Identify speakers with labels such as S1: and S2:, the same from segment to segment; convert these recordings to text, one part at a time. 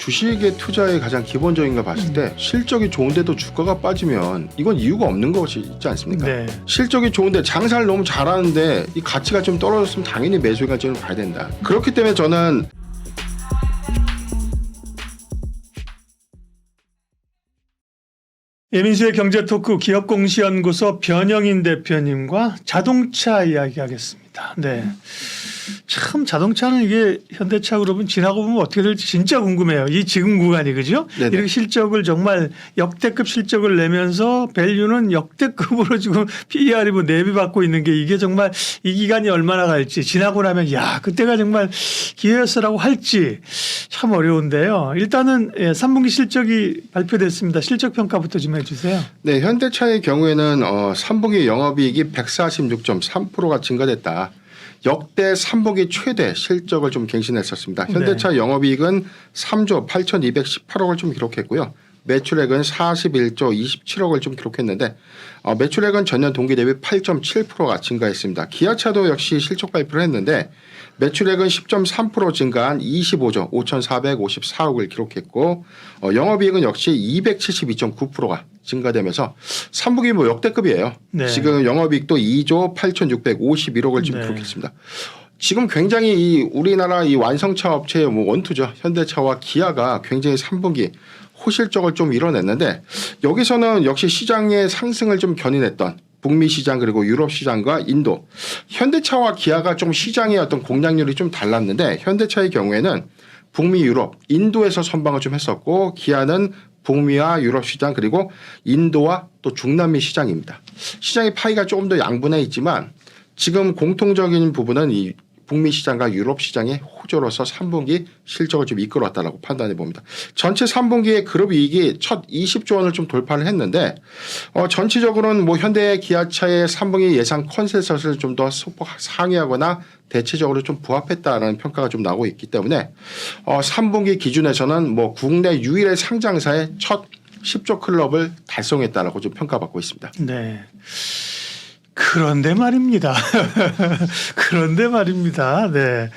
S1: 주식의 투자의 가장 기본적인 걸 봤을 때 실적이 좋은데도 주가가 빠지면 이건 이유가 없는 것이 있지 않습니까?
S2: 네.
S1: 실적이 좋은데 장사를 너무 잘하는데 이 가치가 좀 떨어졌으면 당연히 매수의 관점을 봐야 된다. 그렇기 때문에 저는
S2: 예민수의 경제토크 기업공시연구소 변영인 대표님과 자동차 이야기하겠습니다. 네. 참 자동차는 이게 현대차 그룹은 지나고 보면 어떻게 될지 진짜 궁금해요. 이 지금 구간이 그죠?
S1: 네네.
S2: 이렇게 실적을 정말 역대급 실적을 내면서 밸류는 역대급으로 지금 PER이 뭐 4배 받고 있는 게 이게 정말 이 기간이 얼마나 갈지 지나고 나면 야 그때가 정말 기회였어라고 할지 참 어려운데요. 일단은 3분기 실적이 발표됐습니다. 실적 평가부터 좀 해주세요.
S1: 네, 현대차의 경우에는 3분기 영업이익이 146.3%가 증가됐다. 역대 3분기 최대 실적을 좀 갱신했었습니다. 현대차 영업이익은 3조 8,218억을 좀 기록했고요. 매출액은 41조 27억을 좀 기록했는데 매출액은 전년 동기 대비 8.7%가 증가했습니다. 기아차도 역시 실적 발표를 했는데 매출액은 10.3% 증가한 25조 5,454억을 기록했고 영업이익은 역시 272.9%가 증가되면서 3분기 뭐 역대급이에요.
S2: 네.
S1: 지금 영업이익도 2조 8,651억을 지금
S2: 네.
S1: 기록했습니다. 지금 굉장히 이 우리나라 이 완성차 업체의 뭐 원투죠. 현대차와 기아가 굉장히 3분기 호실적을 좀 이뤄냈는데 여기서는 역시 시장의 상승을 좀 견인했던 북미 시장 그리고 유럽 시장과 인도 현대차와 기아가 좀 시장의 어떤 공략률이 좀 달랐는데 현대차의 경우에는 북미 유럽 인도에서 선방을 좀 했었고 기아는 북미와 유럽 시장 그리고 인도와 또 중남미 시장입니다. 시장의 파이가 조금 더 양분해 있지만 지금 공통적인 부분은 이 북미 시장과 유럽 시장의 호조로서 3분기 실적을 좀 이끌어왔다라고 판단해 봅니다. 전체 3분기의 그룹 이익이 첫 20조 원을 좀 돌파를 했는데 전체적으로는 뭐 현대 기아차의 3분기 예상 컨센서스를 좀 더 소폭 상회하거나 대체적으로 좀 부합했다라는 평가가 좀 나오고 있기 때문에 3분기 기준에서는 뭐 국내 유일의 상장사의 첫 10조 클럽을 달성했다라고 좀 평가받고 있습니다.
S2: 네. 그런데 말입니다. 그런데 말입니다. 네.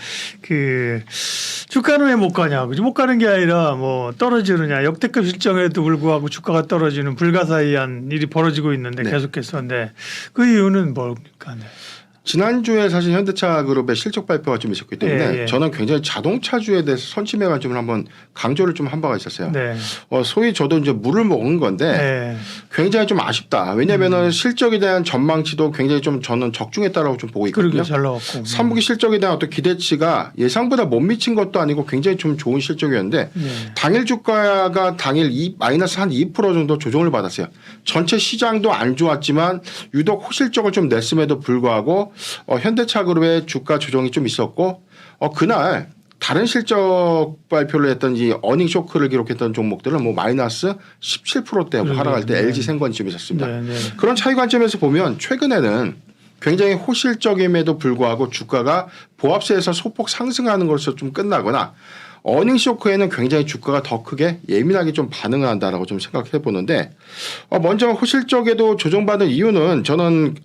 S2: 주가는 왜 못 가냐. 그죠? 못 가는 게 아니라 뭐 떨어지느냐. 역대급 실적에도 불구하고 주가가 떨어지는 불가사의한 일이 벌어지고 있는데
S1: 네.
S2: 계속해서. 네. 그 이유는 뭘까? 네.
S1: 지난주에 사실 현대차 그룹의 실적 발표가 좀 있었기 때문에
S2: 예.
S1: 저는 굉장히 자동차주에 대해서 선침해 관점을 한번 강조를 좀 한 바가 있었어요.
S2: 네.
S1: 소위 저도 이제 물을 먹은 건데
S2: 네.
S1: 굉장히 좀 아쉽다. 왜냐하면은 실적에 대한 전망치도 굉장히 좀 저는 적중했다라고 좀 보고 있거든요.
S2: 그러게 잘 나왔고.
S1: 3분기 실적에 대한 어떤 기대치가 예상보다 못 미친 것도 아니고 굉장히 좀 좋은 실적이었는데
S2: 네.
S1: 당일 주가가 당일 마이너스 한 2% 정도 조정을 받았어요. 전체 시장도 안 좋았지만 유독 호실적을 좀 냈음에도 불구하고 현대차 그룹의 주가 조정이 좀 있었고 그날 다른 실적 발표를 했던 이 어닝 쇼크를 기록했던 종목들은 뭐 마이너스 17%대 하락할 때
S2: 네.
S1: LG 생건이 좀 있었습니다.
S2: 네. 네.
S1: 그런 차이 관점에서 보면 최근에는 굉장히 호실적임에도 불구하고 주가가 보합세에서 소폭 상승하는 것으로 좀 끝나거나 어닝 쇼크에는 굉장히 주가가 더 크게 예민하게 좀 반응을 한다라고 좀 생각해 보는데 먼저 호실적에도 조정받은 이유는 저는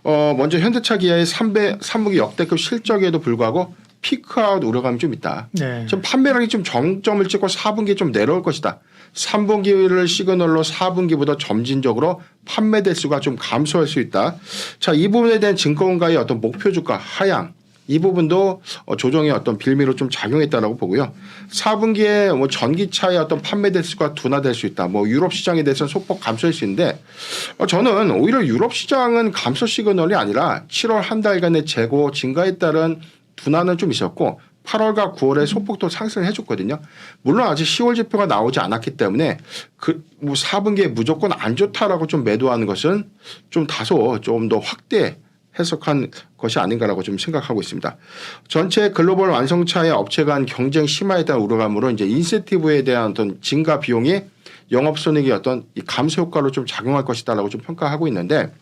S1: 먼저 현대차 기아의 3분기 역대급 실적에도 불구하고 피크아웃 우려감이 좀 있다.
S2: 네.
S1: 지금 판매량이 좀 정점을 찍고 4분기에 좀 내려올 것이다. 3분기를 시그널로 4분기보다 점진적으로 판매 대수가 좀 감소할 수 있다. 자, 이 부분에 대한 증권가의 어떤 목표 주가 하향 이 부분도 조정의 어떤 빌미로 좀 작용했다라고 보고요. 4분기에 뭐 전기차의 어떤 판매 대수가 둔화될 수 있다. 뭐 유럽 시장에 대해서는 소폭 감소할 수 있는데 저는 오히려 유럽 시장은 감소 시그널이 아니라 7월 한 달간의 재고 증가에 따른 둔화는 좀 있었고 8월과 9월에 소폭도 상승을 해줬거든요. 물론 아직 10월 지표가 나오지 않았기 때문에 뭐 4분기에 무조건 안 좋다라고 좀 매도하는 것은 좀 다소 좀 더 확대 해석한 것이 아닌가라고 좀 생각하고 있습니다. 전체 글로벌 완성차의 업체 간 경쟁 심화에 대한 우려감으로 이제 인센티브에 대한 어떤 증가 비용이 영업손익의 어떤 이 감소 효과로 좀 작용할 것이다라고 좀 평가하고 있는데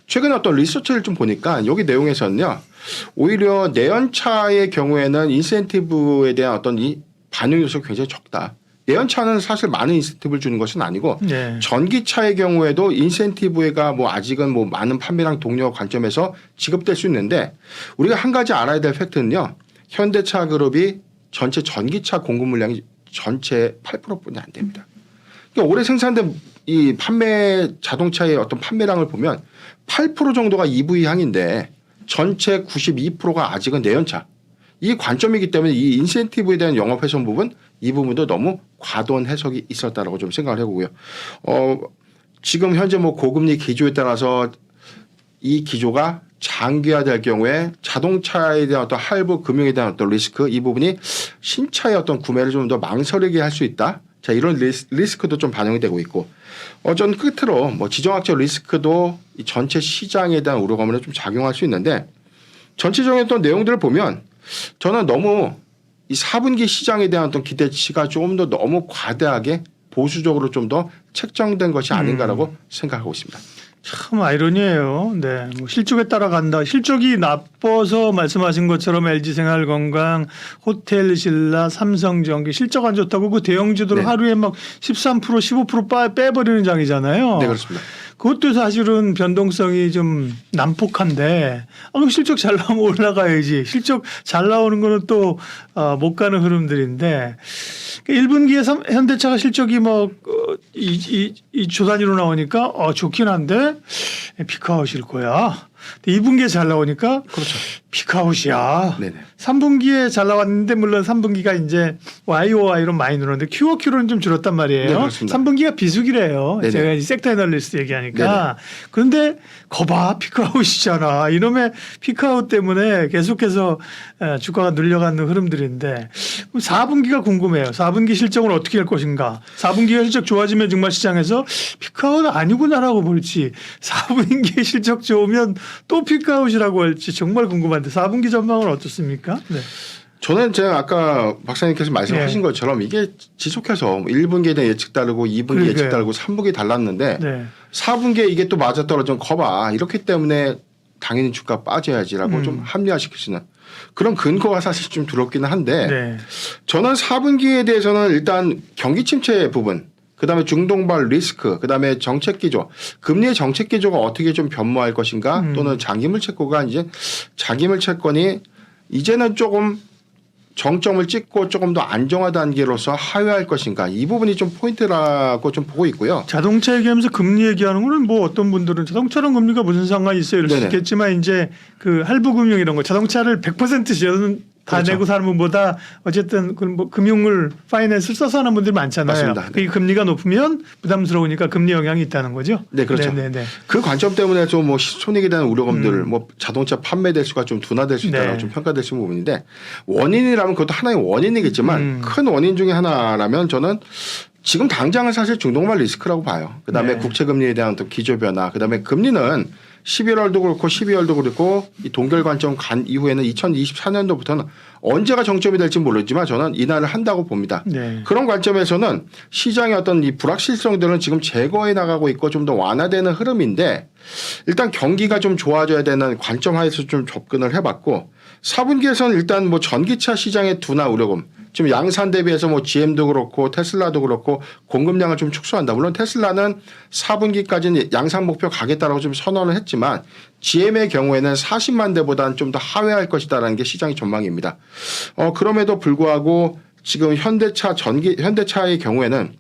S1: 최근에 어떤 리서치를 좀 보니까 여기 내용에서는요. 오히려 내연차의 경우에는 인센티브에 대한 어떤 이 반영 요소가 굉장히 적다. 내연차는 사실 많은 인센티브를 주는 것은 아니고
S2: 네.
S1: 전기차의 경우에도 인센티브가 뭐 아직은 뭐 많은 판매량 동력 관점에서 지급될 수 있는데 우리가 한 가지 알아야 될 팩트는요. 현대차 그룹이 전체 전기차 공급 물량이 전체 8%뿐이 안 됩니다. 그러니까 올해 생산된 이 판매 자동차의 어떤 판매량을 보면 8% 정도가 EV 향인데 전체 92%가 아직은 내연차. 이 관점이기 때문에 이 인센티브에 대한 영업훼손 부분 이 부분도 너무 과도한 해석이 있었다라고 좀 생각을 해보고요. 지금 현재 뭐 고금리 기조에 따라서 이 기조가 장기화될 경우에 자동차에 대한 어떤 할부 금융에 대한 어떤 리스크 이 부분이 신차의 어떤 구매를 좀 더 망설이게 할 수 있다. 자, 이런 리스크도 좀 반영이 되고 있고, 전 끝으로 뭐 지정학적 리스크도 이 전체 시장에 대한 우려감을 좀 작용할 수 있는데 전체적인 어떤 내용들을 보면 저는 너무 이 4분기 시장에 대한 어떤 기대치가 조금 더 너무 과대하게 보수적으로 좀 더 책정된 것이 아닌가라고 생각하고 있습니다.
S2: 참 아이러니해요. 네, 뭐 실적에 따라간다. 실적이 나빠서 말씀하신 것처럼 LG생활건강, 호텔신라, 삼성전기 실적 안 좋다고 그 대형주들
S1: 네.
S2: 하루에 막 13%, 15% 빼버리는 장이잖아요.
S1: 네, 그렇습니다.
S2: 그것도 사실은 변동성이 좀 난폭한데 그럼 실적 잘 나오면 올라가야지. 실적 잘 나오는 거는 또 못 가는 흐름들인데 1분기에 현대차가 실적이 뭐 이 조단위로 나오니까 좋긴 한데 피크아웃일 거야. 2분기에 잘 나오니까
S1: 그렇죠.
S2: 피크아웃이야.
S1: 네네.
S2: 3분기에 잘 나왔는데 물론 3분기가 이제 YOY로 많이 늘었는데 QOQ로는 좀 줄었단 말이에요.
S1: 네, 그렇습니다.
S2: 3분기가 비수기래요.
S1: 네네.
S2: 제가 이제 섹터 애널리스트 얘기하니까.
S1: 네네.
S2: 그런데 거봐 피크아웃이잖아. 이놈의 피크아웃 때문에 계속해서 주가가 늘려가는 흐름들인데 4분기가 궁금해요. 4분기 실적은 어떻게 할 것인가. 4분기가 실적 좋아지면 정말 시장에서 피크아웃 아니구나라고 볼지 4분기 실적 좋으면 또 피크아웃이라고 할지 정말 궁금한데 4분기 전망은 어떻습니까? 네.
S1: 저는 제가 아까 박사님께서 말씀하신 것처럼 이게 지속해서 1분기에 대한 예측 다르고 2분기
S2: 그러게요.
S1: 예측 다르고 3분기 달랐는데
S2: 네.
S1: 4분기에 이게 또 맞아떨어진 거봐. 이렇기 때문에 당연히 주가 빠져야지라고 좀 합리화시키시는 그런 근거가 사실 좀 두렵기는 한데
S2: 네.
S1: 저는 4분기에 대해서는 일단 경기 침체 부분 그다음에 중동발 리스크, 그다음에 정책 기조, 금리의 정책 기조가 어떻게 좀 변모할 것인가, 또는 장기물 채권가 이제 장기물 채권이 이제는 조금 정점을 찍고 조금 더 안정화 단계로서 하회할 것인가, 이 부분이 좀 포인트라고 좀 보고 있고요.
S2: 자동차 얘기하면서 금리 얘기하는 거는 뭐 어떤 분들은 자동차랑 금리가 무슨 상관이 있어요 이럴 수
S1: 네네.
S2: 있겠지만 이제 그 할부금융 이런 거 자동차를 100% 저는 다
S1: 그렇죠.
S2: 내고 사는 분보다 어쨌든 그 뭐 금융을 파이낸스를 써서 하는 분들이 많잖아요.
S1: 맞습니다.
S2: 그게 금리가 높으면 부담스러우니까 금리 영향이 있다는 거죠.
S1: 네, 그렇죠.
S2: 네네네.
S1: 그 관점 때문에 좀 뭐 손익에 대한 우려감들, 뭐 자동차 판매 대수가 좀 둔화될 수 있다고
S2: 네.
S1: 좀 평가될 수 있는 부분인데 원인이라면 그것도 하나의 원인이겠지만 큰 원인 중에 하나라면 저는 지금 당장은 사실 중동발 리스크라고 봐요. 그다음에
S2: 네.
S1: 국채금리에 대한 또 기조 변화, 그다음에 금리는 11월도 그렇고 12월도 그렇고 이 동결 관점 간 이후에는 2024년도부터는 언제가 정점이 될지 모르지만 저는 인하를 한다고 봅니다.
S2: 네.
S1: 그런 관점에서는 시장의 어떤 이 불확실성들은 지금 제거해 나가고 있고 좀 더 완화되는 흐름인데 일단 경기가 좀 좋아져야 되는 관점 하에서 좀 접근을 해봤고 4분기에서는 일단 뭐 전기차 시장의 둔화 우려금 지금 양산 대비해서 뭐 GM도 그렇고 테슬라도 그렇고 공급량을 좀 축소한다. 물론 테슬라는 4분기까지는 양산 목표 가겠다라고 좀 선언을 했지만 GM의 경우에는 40만 대보다는 좀 더 하회할 것이다라는 게 시장의 전망입니다. 그럼에도 불구하고 지금 현대차의 경우에는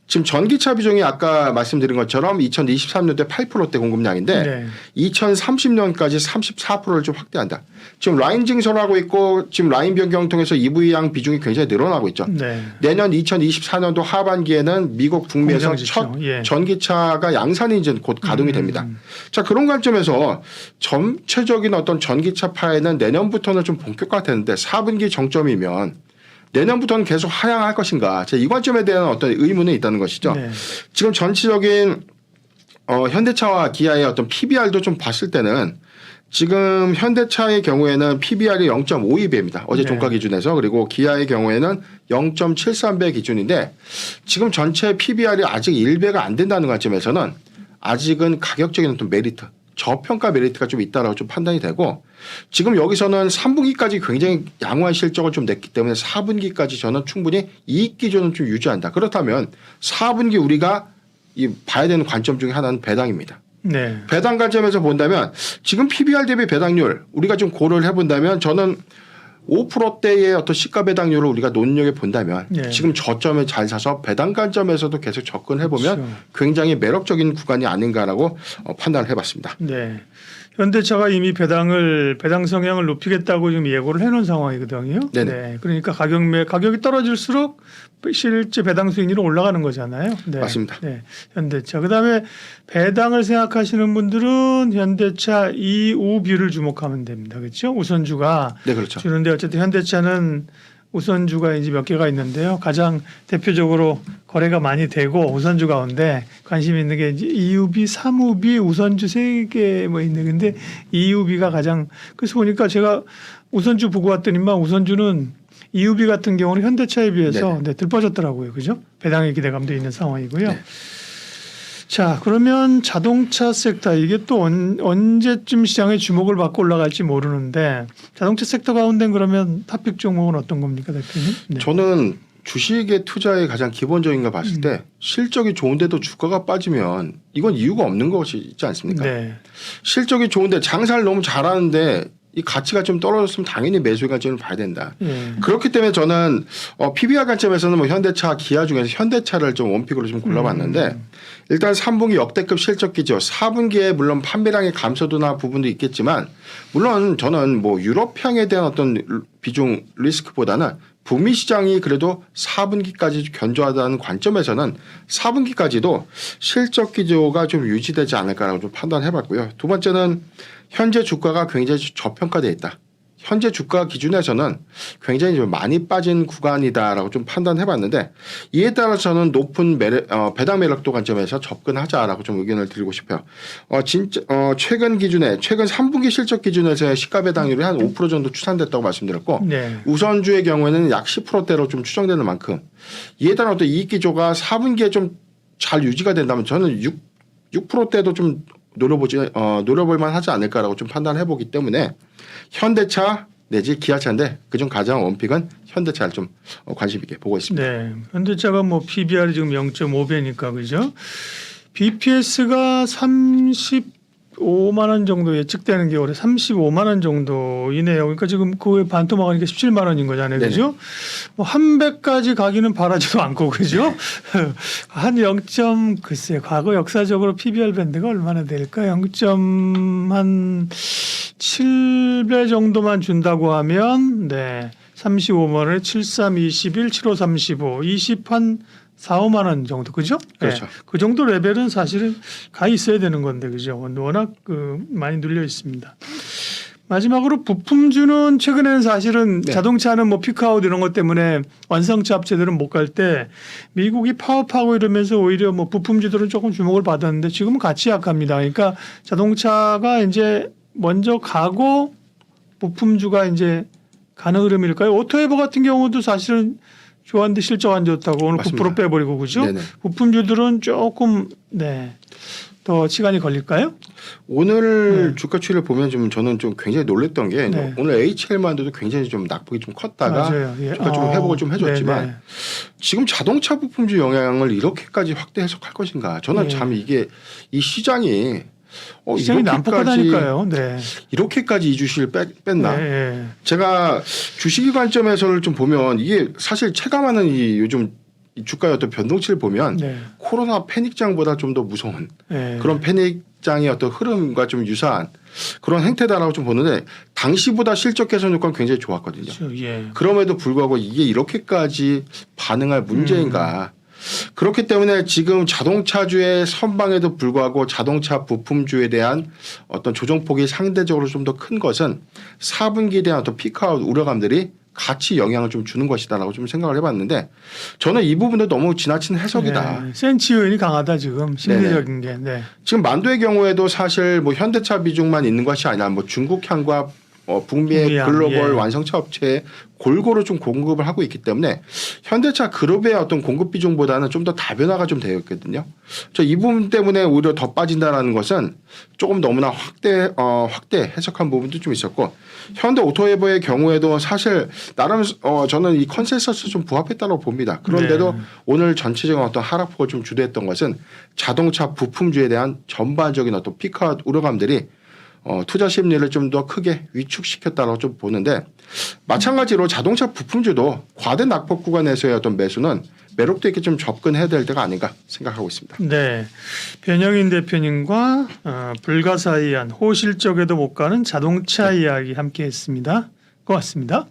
S1: 지금 전기차 비중이 아까 말씀드린 것처럼 2023년도에 8%대 공급량인데
S2: 네.
S1: 2030년까지 34%를 좀 확대한다. 지금 라인 증설을 하고 있고 지금 라인 변경 통해서 EV양 비중이 굉장히 늘어나고 있죠.
S2: 네.
S1: 내년 2024년도 하반기에는 미국 북미에서
S2: 공장 지청.
S1: 첫
S2: 예.
S1: 전기차가 양산이 이제 곧 가동이 됩니다. 자, 그런 관점에서 전체적인 어떤 전기차 파에는 내년부터는 좀 본격화되는데 4분기 정점이면 내년부터는 계속 하향할 것인가. 이 관점에 대한 어떤 의문이 있다는 것이죠.
S2: 네.
S1: 지금 전체적인 현대차와 기아의 어떤 PBR도 좀 봤을 때는 지금 현대차의 경우에는 PBR이 0.52배입니다. 어제
S2: 네.
S1: 종가 기준에서. 그리고 기아의 경우에는 0.73배 기준인데 지금 전체 PBR이 아직 1배가 안 된다는 관점에서는 아직은 가격적인 어떤 메리트, 저평가 메리트가 좀 있다라고 좀 판단이 되고 지금 여기서는 3분기까지 굉장히 양호한 실적을 좀 냈기 때문에 4분기까지 저는 충분히 이익 기조는 좀 유지한다. 그렇다면 4분기 우리가 봐야 되는 관점 중에 하나는 배당입니다.
S2: 네.
S1: 배당 관점에서 본다면 지금 PBR 대비 배당률 우리가 좀 고려를 해본다면 저는 5%대의 어떤 시가 배당률을 우리가 눈여겨 본다면
S2: 네.
S1: 지금 저점에 잘 사서 배당 관점에서도 계속 접근해 보면
S2: 그렇죠.
S1: 굉장히 매력적인 구간이 아닌가라고 판단을 해봤습니다.
S2: 네. 현대차가 이미 배당 성향을 높이겠다고 지금 예고를 해놓은 상황이거든요.
S1: 네네.
S2: 네. 그러니까 가격이 떨어질수록 실제 배당 수익률은 올라가는 거잖아요. 네.
S1: 맞습니다.
S2: 네. 현대차. 그다음에 배당을 생각하시는 분들은 현대차 이우비를 주목하면 됩니다. 그렇죠? 우선주가
S1: 네, 그렇죠.
S2: 주는데 어쨌든 현대차는 우선주가 이제 몇 개가 있는데요. 가장 대표적으로 거래가 많이 되고 우선주 가운데 관심 있는 게 이제 EUB, 3우비, 우선주 3개 뭐 있는 근데 EUB가 가장 그래서 보니까 제가 우선주 보고 왔더니만 우선주는 EUB 같은 경우는 현대차에 비해서 네, 들빠졌더라고요. 그죠? 배당의 기대감도 있는 상황이고요.
S1: 네.
S2: 자, 그러면 자동차 섹터 이게 또 언제쯤 시장에 주목을 받고 올라갈지 모르는데 자동차 섹터 가운데 그러면 탑픽 종목은 어떤 겁니까, 대표님? 네.
S1: 저는 주식의 투자의 가장 기본적인 거 봤을 때 실적이 좋은데도 주가가 빠지면 이건 이유가 없는 것이지 않습니까?
S2: 네.
S1: 실적이 좋은데 장사를 너무 잘하는데 이 가치가 좀 떨어졌으면 당연히 매수의 관점을 봐야 된다.
S2: 예.
S1: 그렇기 때문에 저는 PBR 관점에서는 뭐 현대차, 기아 중에서 현대차를 좀 원픽으로 좀 골라봤는데 일단 3분기 역대급 실적 기조, 4분기에 물론 판매량의 감소도나 부분도 있겠지만 물론 저는 뭐 유럽향에 대한 어떤 비중 리스크보다는 북미 시장이 그래도 4분기까지 견조하다는 관점에서는 4분기까지도 실적 기조가 좀 유지되지 않을까라고 좀 판단해봤고요. 두 번째는 현재 주가가 굉장히 저평가되어 있다. 현재 주가 기준에서는 굉장히 좀 많이 빠진 구간이다라고 좀 판단해봤는데 이에 따라서 저는 높은 배당 매력도 관점에서 접근하자라고 좀 의견을 드리고 싶어요. 최근 3분기 실적 기준에서의 시가 배당률이 한 5% 정도 추산됐다고 말씀드렸고
S2: 네.
S1: 우선주의 경우에는 약 10%대로 좀 추정되는 만큼 이에 따른 어떤 이익 기조가 4분기에 좀 잘 유지가 된다면 저는 6%대도 좀 노려볼 만하지 않을까라고 좀 판단해 보기 때문에 현대차 내지 기아차인데 그중 가장 원픽은 현대차를 좀 관심 있게 보고 있습니다.
S2: 네. 현대차가 뭐 PBR이 지금 0.5배니까 그죠? BPS가 35만 원 정도 예측되는 게 올해 35만 원 정도이네요. 그러니까 지금 그거에 반토막하니까 17만 원인 거잖아요. 그죠? 뭐 한 배까지 가기는 바라지도 않고 그죠? 한 0. 글쎄 과거 역사적으로 PBR 밴드가 얼마나 될까? 0.7배 정도만 준다고 하면 네. 35만 원에 73, 21, 75, 35, 20 한 4, 5만 원 정도 그죠?
S1: 그렇죠.
S2: 네. 그 정도 레벨은 사실은 가 있어야 되는 건데 그죠? 워낙 많이 눌려 있습니다. 마지막으로 부품주는 최근에는 사실은
S1: 네.
S2: 자동차는 뭐 피크아웃 이런 것 때문에 완성차 업체들은 못 갈 때 미국이 파업하고 이러면서 오히려 뭐 부품주들은 조금 주목을 받았는데 지금은 같이 약합니다. 그러니까 자동차가 이제 먼저 가고 부품주가 이제 가는 흐름일까요? 오토에버 같은 경우도 사실은 좋았는데 실적 안 좋다고 오늘
S1: 맞습니다.
S2: 9% 빼버리고 그죠?
S1: 네네.
S2: 부품주들은 조금 더 시간이 걸릴까요?
S1: 오늘 주가 추이를 보면 저는 좀 굉장히 놀랬던 게
S2: 네.
S1: 오늘 HL만도 굉장히 좀 낙폭이 좀 컸다가
S2: 맞아요. 예.
S1: 주가 좀 회복을 좀 해줬지만
S2: 네네.
S1: 지금 자동차 부품주 영향을 이렇게까지 확대 해석할 것인가? 저는
S2: 예.
S1: 참 이게 이 시장이
S2: 시장이 난폭하다니까요. 네.
S1: 이렇게까지 이 주식을 뺐나?
S2: 네.
S1: 제가 주식의 관점에서를 좀 보면 이게 사실 체감하는 이 요즘 이 주가의 어떤 변동치를 보면
S2: 네.
S1: 코로나 패닉장보다 좀 더 무서운
S2: 네.
S1: 그런 패닉장의 어떤 흐름과 좀 유사한 그런 행태다라고 좀 보는데 당시보다 실적 개선 효과는 굉장히 좋았거든요.
S2: 그렇죠. 예.
S1: 그럼에도 불구하고 이게 이렇게까지 반응할 문제인가? 그렇기 때문에 지금 자동차주의 선방에도 불구하고 자동차 부품주에 대한 어떤 조정폭이 상대적으로 좀 더 큰 것은 4분기에 대한 어떤 피크아웃 우려감들이 같이 영향을 좀 주는 것이다라고 좀 생각을 해봤는데 저는 이 부분도 너무 지나친 해석이다.
S2: 네. 센치 요인이 강하다 지금 심리적인 게. 네.
S1: 지금 만도의 경우에도 사실 뭐 현대차 비중만 있는 것이 아니라 뭐 중국향과 북미의
S2: 북미향,
S1: 글로벌
S2: 예.
S1: 완성차 업체에 골고루 좀 공급을 하고 있기 때문에 현대차 그룹의 어떤 공급 비중보다는 좀 더 다변화가 좀 되어 있거든요. 저 이 부분 때문에 오히려 더 빠진다라는 것은 조금 너무나 확대 해석한 부분도 좀 있었고 현대 오토에버의 경우에도 사실 나름 저는 이 컨센서스 좀 부합했다고 봅니다. 그런데도
S2: 네.
S1: 오늘 전체적인 어떤 하락폭을 좀 주도했던 것은 자동차 부품주에 대한 전반적인 어떤 피크아웃 우려감들이 투자 심리를 좀 더 크게 위축시켰다고 좀 보는데 마찬가지로 자동차 부품주도 과대 낙폭 구간에서의 어떤 매수는 매력도 있게 좀 접근해야 될 때가 아닌가 생각하고 있습니다.
S2: 네, 변영인 대표님과 불가사의한 호실적에도 못 가는 자동차 이야기 함께했습니다. 고맙습니다.